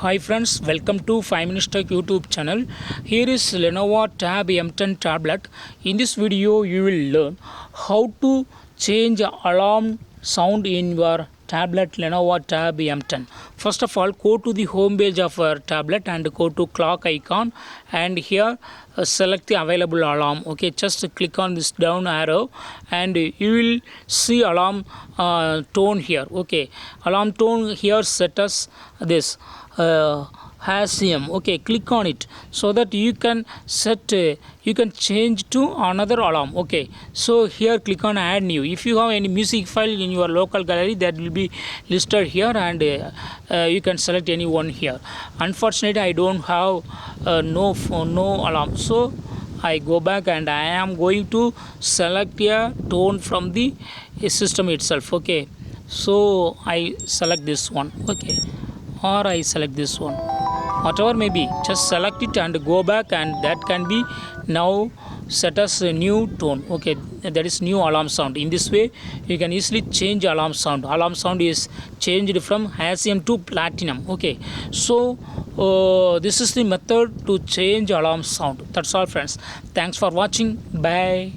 Hi friends, welcome to 5 Minutes Tech YouTube channel. Here is Lenovo Tab M10 tablet. In this video, you will learn how to change alarm sound in your tablet Lenovo Tab M10. First of all, go to the home page of our tablet and go to clock icon, and here select the available alarm. Okay, just click on this down arrow and you will see alarm tone here. Okay, alarm tone here set as this HIGHTECH. Okay, click on it so that you can set you can change to another alarm. Okay, so here click on add new. If you have any music file in your local gallery, that will be listed here, and you can select any one here. Unfortunately, I don't have no alarm, so I go back and I am going to select a tone from the system itself. Okay, so I select this one. Okay, or I select this one, whatever may be, just select it and go back, and that can be now set as a new tone. Okay, that is new alarm sound. In this way you can easily change alarm sound. Alarm sound is changed from HIGHTECH to platinum. Okay, so this is the method to change alarm sound. That's all friends. Thanks for watching. Bye.